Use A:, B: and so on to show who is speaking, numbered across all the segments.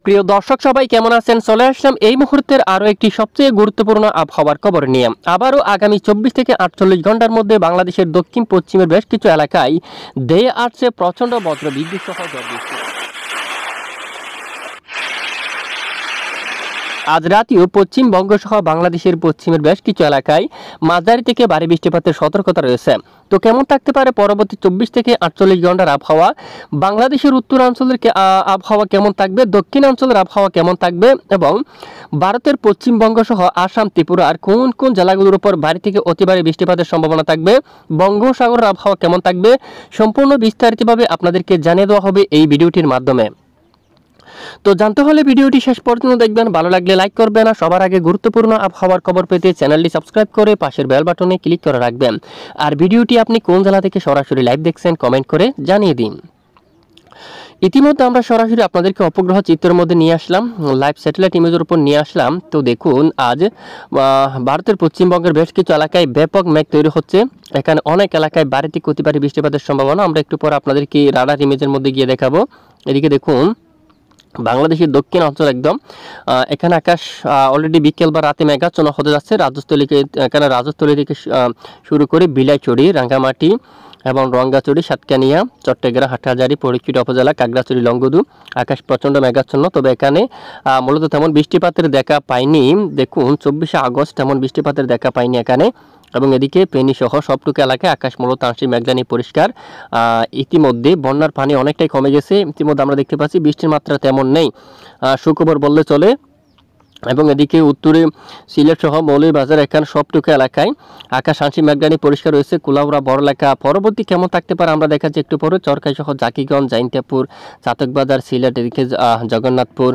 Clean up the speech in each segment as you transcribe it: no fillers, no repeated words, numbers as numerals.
A: প্রিয় দর্শক সবাই কেমন আছেন? চলে আসলাম এই মুহূর্তের আরও একটি সবচেয়ে গুরুত্বপূর্ণ আবহাওয়ার খবর নিয়ে। আবারও আগামী 24 থেকে 48 ঘন্টার মধ্যে বাংলাদেশের দক্ষিণ পশ্চিমের বেশ কিছু এলাকায় ধেয়ে আসছে প্রচণ্ড বজ্রবিদ্যুৎ সহ ঝড় বৃষ্টি। আজ রাতেও পশ্চিমবঙ্গ সহ বাংলাদেশের পশ্চিমের বেশ কিছু এলাকায় মাঝারি থেকে ভারী বৃষ্টিপাতের সতর্কতা রয়েছে। তো কেমন থাকতে পারে পরবর্তী 24 থেকে 48 ঘন্টার আবহাওয়া? বাংলাদেশের উত্তরাঞ্চলের আবহাওয়া কেমন থাকবে, দক্ষিণাঞ্চলের আবহাওয়া কেমন থাকবে এবং ভারতের পশ্চিমবঙ্গ সহ আসাম, ত্রিপুরার কোন কোন জেলাগুলোর উপর ভারী থেকে অতি ভারী বৃষ্টিপাতের সম্ভাবনা থাকবে, বঙ্গোপসাগরের আবহাওয়া কেমন থাকবে, সম্পূর্ণ বিস্তারিতভাবে আপনাদেরকে জানিয়ে দেওয়া হবে এই ভিডিওটির মাধ্যমে। তো জানতে হলে ভিডিওটি শেষ পর্যন্ত দেখবেন, ভালো লাগলে লাইক করবেন আর সবার আগে গুরুত্বপূর্ণ আবহাওয়ার খবর পেতে চ্যানেলটি সাবস্ক্রাইব করে পাশের বেল বাটনে ক্লিক করে রাখবেন। আর ভিডিওটি আপনি কোন জেলা থেকে সরাসরি লাইভ দেখছেন কমেন্ট করে জানিয়ে দিন। ইতিমধ্যে আমরা সরাসরি আপনাদেরকে উপগ্রহ চিত্রের মধ্যে নিয়ে আসলাম, লাইভ স্যাটেলাইট ইমেজের উপর নিয়ে আসলাম। তো দেখুন, আজ ভারতের পশ্চিমবঙ্গের বেশ কিছু এলাকায় ব্যাপক মেঘ তৈরি হচ্ছে। এখানে অনেক এলাকায় ভারী থেকে অতি ভারী বৃষ্টিপাতের সম্ভাবনা। আমরা একটু পর আপনাদেরকে রাডার ইমেজের মধ্যে গিয়ে দেখাবো। এদিকে দেখুন, বাংলাদেশের দক্ষিণ অঞ্চল একদম এখানে আকাশ অলরেডি বিকেল বা রাতে মেঘাচ্ছন্ন হতে যাচ্ছে। রাজস্থলী থেকে শুরু করে বিলাইছড়ি, রাঙ্গামাটি এবং রঙ্গাচড়ি, সাতকানিয়া, চট্টগ্রাম, হাটহাজারী, ফটিকছড়ি উপজেলা, কাগড়াছড়ি, লংগদু আকাশ প্রচণ্ড মেঘাচ্ছন্ন। তবে এখানে মূলত তেমন বৃষ্টিপাতের দেখা পাইনি। দেখুন, 24শে আগস্ট তেমন বৃষ্টিপাতের দেখা পাইনি এখানে। এবং এদিকে ফেনী সহ সবটুকু এলাকায় আকাশ মূলত আংশিক মেঘলানি পরিষ্কার। ইতিমধ্যে বন্যার পানি অনেকটাই কমে গেছে। ইতিমধ্যে আমরা দেখতে পাচ্ছি বৃষ্টির মাত্রা তেমন নেই, সুখবর বললে চলে। এবং এদিকে উত্তরে সিলেট সহ মৌলভীবাজার এখানে সবটুকু এলাকায় আকাশ আংশিক মেঘলানি পরিষ্কার রয়েছে। কুলাউড়া, বড়লেখা পরবর্তী কেমন থাকতে পারে আমরা দেখাচ্ছি একটু পরে। চরকাই সহ জাকিগঞ্জ, জাইন্তাপুর, চাতকবাজার, সিলেট, এদিকে জগন্নাথপুর,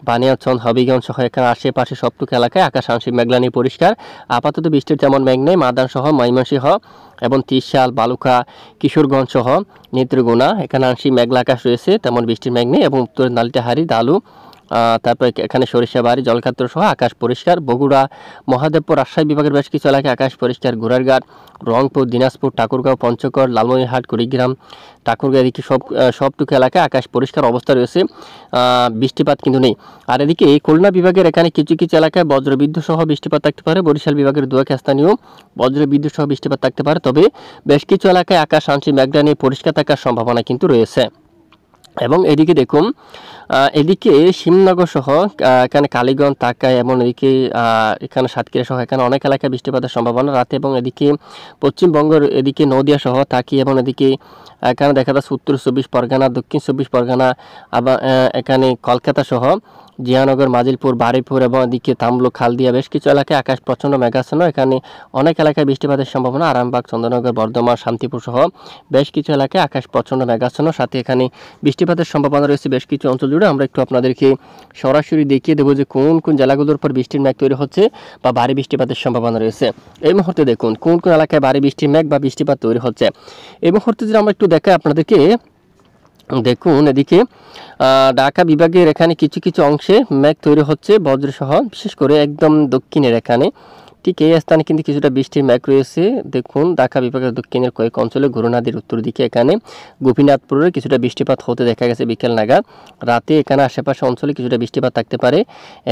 A: বানিয়াচন্দ, হবিগঞ্জ সহ এখানে আশেপাশে সবটুকু এলাকায় আকাশ আংশিক মেঘলানি পরিষ্কার। আপাতত বৃষ্টির তেমন মেঘ নেই। মাদান সহ ময়মনসিংহ এবং ত্রিশাল, বালুকা, কিশোরগঞ্জ সহ নেত্রকোনা এখানে আংশিক মেঘলা আকাশ রয়েছে, তেমন বৃষ্টির মেঘ নেই। এবং উত্তরের নালিতাহারি, দালু, তারপর এখানে সরিষাবাড়ি, জলখাত্র সহ আকাশ পরিষ্কার। বগুড়া, মহাদেবপুর, রাজশাহী বিভাগের বেশ কিছু এলাকায় আকাশ পরিষ্কার। ঘোড়ারঘাট, রংপুর, দিনাজপুর, ঠাকুরগাঁও, পঞ্চগড়, লালমনিরহাট, কুড়িগ্রাম, ঠাকুরগাঁও এদিকে সবটুকু এলাকায় আকাশ পরিষ্কার অবস্থা রয়েছে, বৃষ্টিপাত কিন্তু নেই। আর এদিকে খুলনা বিভাগের এখানে কিছু কিছু এলাকায় বজ্রবিদ্যুৎ সহ বৃষ্টিপাত থাকতে পারে। বরিশাল বিভাগের দুয়াকে স্থানীয় বজ্রবিদ্যুৎ সহ বৃষ্টিপাত থাকতে পারে। তবে বেশ কিছু এলাকায় আকাশ আংশিক মেঘলা নিয়ে পরিষ্কার থাকার সম্ভাবনা কিন্তু রয়েছে। এবং এদিকে দেখুন, এদিকে শিবনগর সহ এখানে কালীগঞ্জ, তাকাই এবং এদিকে এখানে সাতক্ষীরা সহ এখানে অনেক এলাকায় বৃষ্টিপাতের সম্ভাবনা রাতে। এবং এদিকে পশ্চিমবঙ্গের এদিকে নদিয়া সহ থাকি এবং এদিকে এখানে দেখা যাচ্ছে উত্তর 24 পরগনা, দক্ষিণ 24 পরগনা, আবার এখানে কলকাতা সহ জিয়ানগর, মাজিলপুর, বারুইপুর এবং এদিকে তামলুক, খালদিয়া বেশ কিছু এলাকায় আকাশ প্রচণ্ড মেঘাচ্ছন্ন। এখানে অনেক এলাকায় বৃষ্টিপাতের সম্ভাবনা। আরামবাগ, চন্দ্রনগর, বর্ধমান, শান্তিপুর সহ বেশ কিছু এলাকায় আকাশ প্রচণ্ড মেঘাচ্ছন্ন। সাথে এখানে বৃষ্টিপাতের সম্ভাবনা রয়েছে বেশ কিছু অঞ্চল জুড়ে। আমরা একটু আপনাদেরকে সরাসরি দেখিয়ে দেবো যে কোন কোন জেলাগুলোর উপর বৃষ্টির মেঘ তৈরি হচ্ছে বা ভারী বৃষ্টিপাতের সম্ভাবনা রয়েছে। এই মুহূর্তে দেখুন কোন কোন এলাকায় ভারী বৃষ্টির মেঘ বা বৃষ্টিপাত তৈরি হচ্ছে। এই মুহূর্তে যদি আমরা একটু দেখাই আপনাদেরকে, দেখুন এদিকে ঢাকা বিভাগের এখানে কিছু কিছু অংশে মেঘ তৈরি হচ্ছে বজ্রসহ, বিশেষ করে একদম দক্ষিণের এখানে ঠিক এই স্থানে কিন্তু কিছুটা বৃষ্টির মেঘ রয়েছে। দেখুন, ঢাকা বিভাগের দক্ষিণের কয়েক অঞ্চলে গরু নদীর উত্তর দিকে এখানে গোপীনাথপুরের কিছুটা বৃষ্টিপাত হতে দেখা গেছে বিকেল নাগাদ। রাতে এখানে আশেপাশে অঞ্চলে কিছুটা বৃষ্টিপাত থাকতে পারে।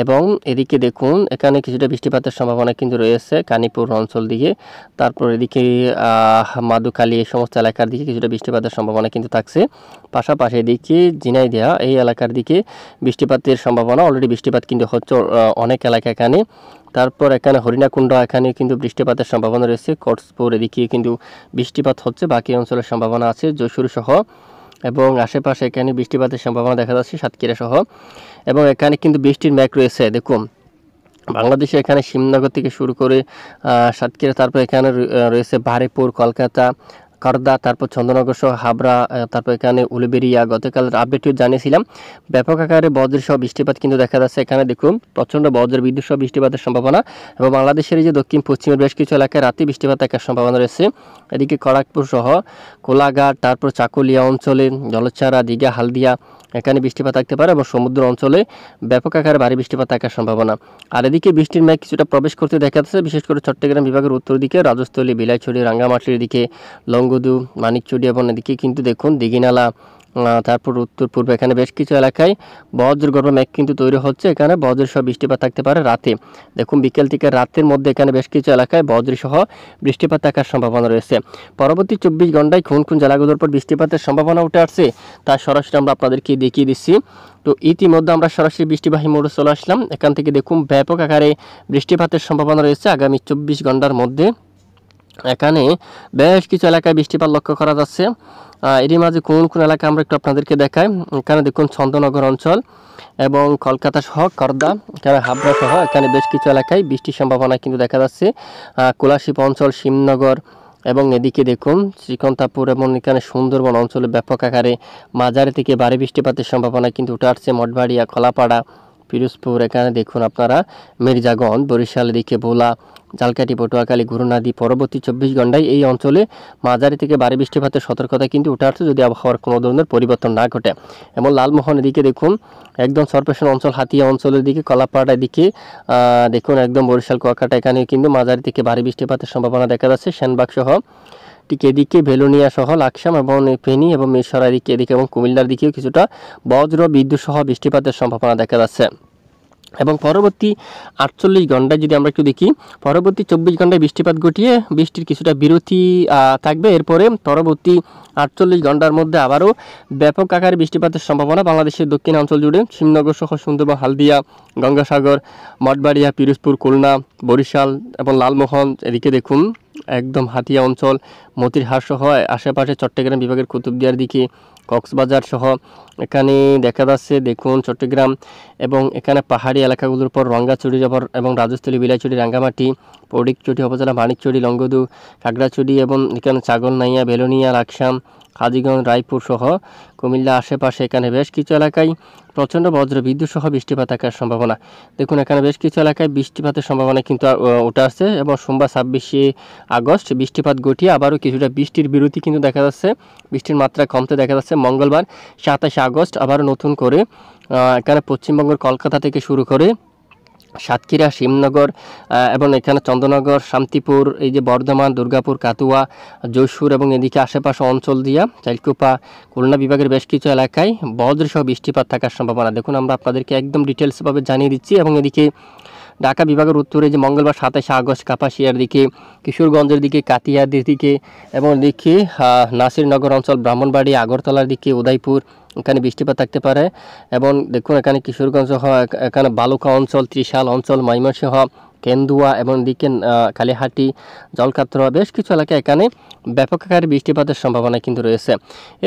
A: এবং এদিকে দেখুন এখানে কিছুটা বৃষ্টিপাতের সম্ভাবনা কিন্তু রয়েছে কানিপুর অঞ্চল দিকে। তারপর এদিকে মাদুখালী এই সমস্ত এলাকার দিকে কিছুটা বৃষ্টিপাতের সম্ভাবনা কিন্তু থাকছে। পাশাপাশি এদিকে ঝিনাইদহ এই এলাকার দিকে বৃষ্টিপাতের সম্ভাবনা, অলরেডি বৃষ্টিপাত কিন্তু হচ্ছে অনেক এলাকা এখানে। তারপর এখানে হরিণাকুণ্ড এখানে কিন্তু বৃষ্টিপাতের সম্ভাবনা রয়েছে। কক্সপুর এদিকে কিন্তু বৃষ্টিপাত হচ্ছে, বাকি অঞ্চলের সম্ভাবনা আছে যশোর সহ এবং আশেপাশে এখানে বৃষ্টিপাতের সম্ভাবনা দেখা যাচ্ছে সাতক্ষীরা সহ। এবং এখানে কিন্তু বৃষ্টির মেঘ রয়েছে। দেখুন, বাংলাদেশে এখানে শিবনগর থেকে শুরু করে সাতক্ষীরা, তারপর এখানে রয়েছে বারুইপুর, কলকাতা, করদা, তারপর চন্দ্রনগর সহ হাবড়া, তারপর এখানে উলুবেড়িয়া। গতকাল আপডেটও জানিয়েছিলাম ব্যাপক আকারে বজ্র সহ বৃষ্টিপাত কিন্তু দেখা যাচ্ছে এখানে। দেখুন, প্রচণ্ড বজ্র বিদ্যুৎ সহ বৃষ্টিপাতের সম্ভাবনা। এবং বাংলাদেশের এই যে দক্ষিণ পশ্চিমের বেশ কিছু এলাকায় রাতে বৃষ্টিপাত থাকার সম্ভাবনা রয়েছে। এদিকে খড়গপুর সহ কোলাঘাট, তারপর চাকুলিয়া অঞ্চলে, জলছাড়া, দীঘা, হালদিয়া এখানে বৃষ্টিপাত থাকতে পারে এবং সমুদ্র অঞ্চলে ব্যাপক আকারে ভারী বৃষ্টিপাত থাকার সম্ভাবনা। আর এদিকে বৃষ্টির মেঘ কিছুটা প্রবেশ করতে দেখা যাচ্ছে, বিশেষ করে চট্টগ্রাম বিভাগের উত্তর দিকে রাজস্থলী, বিলাইছড়ি, রাঙ্গামাটির দিকে, লংগদু, মানিকচুড়ি এবং এদিকে কিন্তু দেখুন দিঘিনালা, তারপর উত্তর পূর্ব এখানে বেশ কিছু এলাকায় বজ্রগর্ভ মেঘ কিন্তু তৈরি হচ্ছে। এখানে বজ্রসহ বৃষ্টিপাত থাকতে পারে রাতে। দেখুন বিকেল থেকে রাতের মধ্যে এখানে বেশ কিছু এলাকায় বজ্রসহ বৃষ্টিপাত থাকার সম্ভাবনা রয়েছে। পরবর্তী 24 ঘন্টায় কোন কোন জেলাগুলোর উপর বৃষ্টিপাতের সম্ভাবনা উঠে আসছে তা সরাসরি আমরা আপনাদেরকে দেখিয়ে দিচ্ছি। তো ইতিমধ্যে আমরা সরাসরি বৃষ্টিবাহী মোড়ে চলে আসলাম। এখান থেকে দেখুন ব্যাপক আকারে বৃষ্টিপাতের সম্ভাবনা রয়েছে আগামী 24 ঘন্টার মধ্যে। এখানে বেশ কিছু এলাকায় বৃষ্টিপাত লক্ষ্য করা যাচ্ছে। এরই মাঝে কোন কোন এলাকা আমরা একটু আপনাদেরকে দেখাই। এখানে দেখুন চন্দননগর অঞ্চল এবং কলকাতা সহ খর্দা, এখানে হাবড়া সহ এখানে বেশ কিছু এলাকায় বৃষ্টির সম্ভাবনা কিন্তু দেখা যাচ্ছে। কোলাশিপ অঞ্চল, শিবনগর এবং এদিকে দেখুন শ্রীকন্তাপুর এবং এখানে সুন্দরবন অঞ্চলে ব্যাপক আকারে মাঝারি থেকে ভারী বৃষ্টিপাতের সম্ভাবনা কিন্তু উঠে আসছে। মঠবাড়িয়া, খোলাপাড়া, পিরোজপুর, এখানে দেখুন আপনারা মির্জাগঞ্জ, বরিশাল, এদিকে ভোলা, ঝালকাঠি, পটুয়াখালী, গুরুনাদি। পরবর্তী 24 ঘন্টায় এই অঞ্চলে মাঝারি থেকে ভারী বৃষ্টিপাতের সতর্কতা কিন্তু উঠে আসছে যদি আবহাওয়ার কোনো ধরনের পরিবর্তন না ঘটে। এবং লালমোহন এদিকে দেখুন একদম সরপেশন অঞ্চল, হাতিয়া অঞ্চলের দিকে, কলাপাড়া এদিকে দেখুন একদম বরিশাল, কুয়াকাটা এখানে কিন্তু মাঝারি থেকে ভারী বৃষ্টিপাতের সম্ভাবনা দেখা যাচ্ছে। সেনবাগ সহ ঠিক এদিকে ভেলোনিয়া সহ লাকসাম এবং ফেনী এবং মিরসরাই এদিকে এবং কুমিল্লার দিকেও কিছুটা বজ্র বিদ্যুৎ সহ বৃষ্টিপাতের সম্ভাবনা দেখা যাচ্ছে। এবং পরবর্তী 48 ঘন্টায় যদি আমরা একটু দেখি, পরবর্তী 24 ঘন্টায় বৃষ্টিপাত ঘটিয়ে বৃষ্টির কিছুটা বিরতি থাকবে। এরপরে পরবর্তী 48 ঘন্টার মধ্যে আবারও ব্যাপক আকারে বৃষ্টিপাতের সম্ভাবনা বাংলাদেশের দক্ষিণ অঞ্চল জুড়ে শিবনগর সহ সুন্দরবন, হালদিয়া, গঙ্গাসাগর, মঠবাড়িয়া, পিরোজপুর, খুলনা, বরিশাল এবং লালমোহন এদিকে দেখুন একদম হাতিয়া অঞ্চল, মতিরহাট সহ আশেপাশে চট্টগ্রাম বিভাগের কুতুবদিয়ার দিকে, কক্সবাজার সহ এখানে দেখা যাচ্ছে দেখুন চট্টগ্রাম এবং এখানে পাহাড়ি এলাকাগুলোর উপর রঙ্গাচুরি এবং রাজস্থলী, বিলাইচুরি, রাঙ্গামাটি, পৌডিকচুটি উপজেলা, মানিকচুরি, লংগদু, খাগড়াছড়ি এবং এখানে ছাগলনাইয়া, বেলোনিয়া, লাকসাম, হাজীগঞ্জ, রায়পুর সহ কুমিল্লা আশেপাশে এখানে বেশ কিছু এলাকায় প্রচণ্ড বজ্র বিদ্যুৎ সহ বৃষ্টিপাত থাকার সম্ভাবনা। দেখুন এখানে বেশ কিছু এলাকায় বৃষ্টিপাতের সম্ভাবনা কিন্তু উঠে আসছে। এবং সোমবার 26 আগস্ট বৃষ্টিপাত ঘটিয়ে আবারও কিছুটা বৃষ্টির বিরতি কিন্তু দেখা যাচ্ছে, বৃষ্টির মাত্রা কমতে দেখা যাচ্ছে। মঙ্গলবার 27 আগস্ট আবারও নতুন করে এখানে পশ্চিমবঙ্গের কলকাতা থেকে শুরু করে সাতক্ষীরা, শিবনগর এবং এখানে চন্দননগর, শান্তিপুর, এই যে বর্ধমান, দুর্গাপুর, কাতুয়া, যশোর এবং এদিকে আশেপাশে অঞ্চল দিয়া চাইলকুপা, খুলনা বিভাগের বেশ কিছু এলাকায় বজ্রসহ বৃষ্টিপাত থাকার সম্ভাবনা। দেখুন আমরা আপনাদেরকে একদম ডিটেলসভাবে জানিয়ে দিচ্ছি। এবং এদিকে ঢাকা বিভাগের উত্তরে যে মঙ্গলবার 27 আগস্ট কাপাসিয়ার দিকে, কিশোরগঞ্জের দিকে, কাতিয়াদের দিকে এবং এদিকে নাসিরনগর অঞ্চল, ব্রাহ্মণবাড়ি, আগরতলার দিকে, উদয়পুর এখানে বৃষ্টিপাত থাকতে পারে। এবং দেখুন এখানে কিশোরগঞ্জ সহ এখানে বালুকা অঞ্চল, ত্রিশাল অঞ্চল, ময়মনসিংহ, কেন্দুয়া এবং দিকে কালীহাটি, জলকাতরা বেশ কিছু এলাকায় এখানে ব্যাপক আকারে বৃষ্টিপাতের সম্ভাবনা কিন্তু রয়েছে।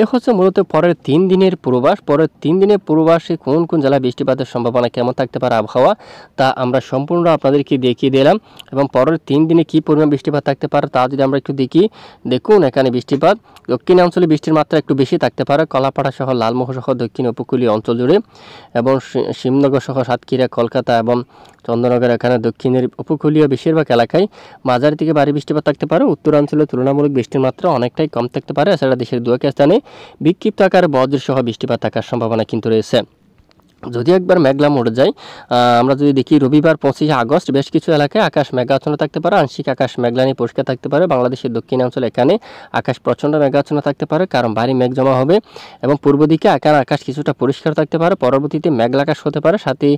A: এ হচ্ছে মূলত পরের 3 দিনের পূর্বাভাস। পরের 3 দিনের পূর্বাভাসে কোন কোন জেলায় বৃষ্টিপাতের সম্ভাবনা কেমন থাকতে পারে আবহাওয়া তা আমরা সম্পূর্ণ আপনাদেরকে দেখিয়ে দিলাম। এবং পরের 3 দিনে কী পরিমাণ বৃষ্টিপাত থাকতে পারে তা যদি আমরা একটু দেখি, দেখুন এখানে বৃষ্টিপাত দক্ষিণাঞ্চলে বৃষ্টির মাত্রা একটু বেশি থাকতে পারে, কলাপাড়া সহ লালমোহন সহ দক্ষিণ উপকূলীয় অঞ্চল জুড়ে এবং শিবনগর সহ সাতক্ষীরা, কলকাতা এবং চন্দননগর এখানে দক্ষিণের উপকূলীয় বেশিরভাগ এলাকায় মাঝারি থেকে ভারী বৃষ্টিপাত থাকতে পারে। উত্তরাঞ্চলে তুলনামূলক বৃষ্টির মাত্রা অনেকটাই কম থাকতে পারে। এছাড়া দেশের দু এক স্থানে বিক্ষিপ্ত আকারে বজ্রসহ বৃষ্টিপাত থাকার সম্ভাবনা কিন্তু রয়েছে। যদি একবার মেঘলা মোড়ে যাই, আমরা যদি দেখি রবিবার 25 আগস্ট বেশ কিছু এলাকায় আকাশ মেঘাচ্ছন্ন থাকতে পারে, আংশিক আকাশ মেঘলানি পরিষ্কার থাকতে পারে। বাংলাদেশের দক্ষিণাঞ্চল এখানে আকাশ প্রচণ্ড মেঘাচ্ছন্ন থাকতে পারে, কারণ ভারী মেঘ জমা হবে। এবং পূর্ব দিকে আকাশ কিছুটা পরিষ্কার থাকতে পারে, পরবর্তীতে মেঘলা আকাশ হতে পারে, সাথে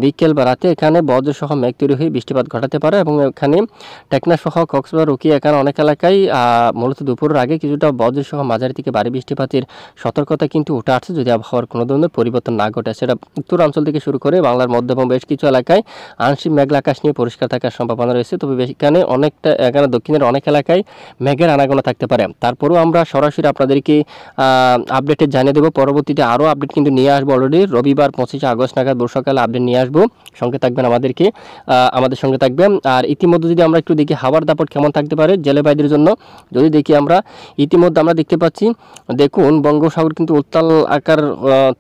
A: বিকেল বা রাতে এখানে বজ্রসহ মেঘ তৈরি হয়ে বৃষ্টিপাত ঘটাতে পারে। এবং এখানে টেকনা সহ কক্সবাজার, রুকিয়া এখানে অনেক এলাকায় মূলত দুপুরের আগে কিছুটা বজ্রসহ মাঝারি থেকে ভারী বৃষ্টিপাতের সতর্কতা কিন্তু উঠে আসছে যদি আবহাওয়ার কোনো ধরনের পরিবর্তন না ঘটে। সেটা উত্তরাঞ্চল থেকে শুরু করে বাংলার মধ্য এবং বেশ কিছু এলাকায় আংশিক মেঘলা আকাশ নিয়ে পরিষ্কার থাকার সম্ভাবনা রয়েছে। তবে এখানে এখানে দক্ষিণের অনেক এলাকায় মেঘের আনাগোনা থাকতে পারে। তারপরেও আমরা সরাসরি আপনাদেরকে আপডেটে জানিয়ে দেবো। পরবর্তীতে আরও আপডেট কিন্তু নিয়ে আসবো। অলরেডি রবিবার 25 আগস্ট নাগাদ বর্ষাকালে আপডেট নিয়ে আসবো। সঙ্গে থাকবেন আমাদের সঙ্গে থাকবেন। আর ইতিমধ্যে যদি আমরা একটু দেখি হাওয়ার দাপট কেমন থাকতে পারে জেলেভাইদের জন্য, যদি দেখি আমরা ইতিমধ্যে আমরা দেখতে পাচ্ছি, দেখুন বঙ্গোপসাগর কিন্তু উত্তাল আকার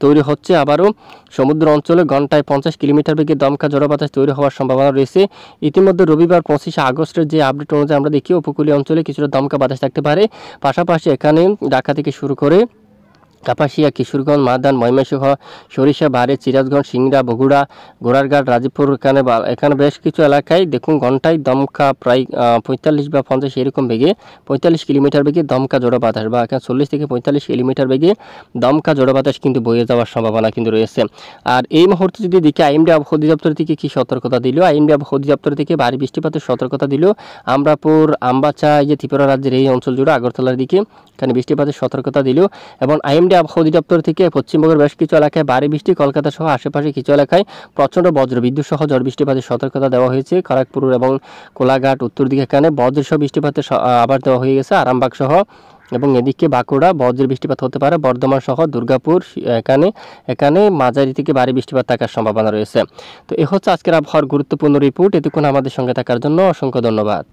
A: তৈরি হচ্ছে। আবারও সমুদ্র অঞ্চলে ঘন্টায় 50 কিলোমিটার বেগে দমকা ঝড়ো বাতাস তৈরি হওয়ার সম্ভাবনা রয়েছে। ইতিমধ্যে রবিবার 25 আগস্টের যে আপডেট অনুযায়ী আমরা দেখি উপকূলীয় অঞ্চলে কিছুটা দমকা বাতাস থাকতে পারে। পাশাপাশি এখানে ঢাকা থেকে শুরু করে কাপাসিয়া, কিশোরগঞ্জ, মাদান, ময়মনসিংহ, সরিষা, বাড়ি, সিরাজগঞ্জ, সিংড়া, বগুড়া, গোড়ারঘাট, রাজীবপুর, এখানে বেশ কিছু এলাকায় দেখুন ঘন্টায় দমকা প্রায় 45 বা 50 এরকম বেগে 45 কিলোমিটার বেগে দমকা জোড়া বাতাস বা এখানে 40 থেকে 45 কিলোমিটার বেগে দমকা জোড়া বাতাস কিন্তু বয়ে যাওয়ার সম্ভাবনা কিন্তু রয়েছে। আর এই মুহূর্তে যদি দেখি আইএমডি আবহাওয়া অধিদপ্তর থেকে কি সতর্কতা দিল, আইএমডি আবহাওয়া অধিদপ্তর থেকে ভারী বৃষ্টিপাতের সতর্কতা দিল আমরাপুর, আমবাচা, এই যে ত্রিপুরা রাজ্যের এই অঞ্চল জুড়ে আগরতলার দিকে এখানে বৃষ্টিপাতের সতর্কতা দিল। এবং আইএমডি আবহাওয়া অধিদপ্তর থেকে পশ্চিমবঙ্গের বেশ কিছু এলাকায় ভারী বৃষ্টি, কলকাতা সহ আশেপাশে কিছু এলাকায় প্রচণ্ড বজ্রবিদ্যুৎ সহ ঝড় বৃষ্টিপাতের সতর্কতা দেওয়া হয়েছে। খড়গপুর এবং কোলাঘাট উত্তর দিকে এখানে বজ্রসহ বৃষ্টিপাতের আবার দেওয়া হয়ে গেছে। আরামবাগ সহ এবং এদিকে বাঁকুড়া বজ্রের বৃষ্টিপাত হতে পারে। বর্ধমান সহ দুর্গাপুর এখানে মাঝারি থেকে ভারী বৃষ্টিপাত থাকার সম্ভাবনা রয়েছে। তো এ হচ্ছে আজকের আবহাওয়ার গুরুত্বপূর্ণ রিপোর্ট। এতক্ষণ আমাদের সঙ্গে থাকার জন্য অসংখ্য ধন্যবাদ।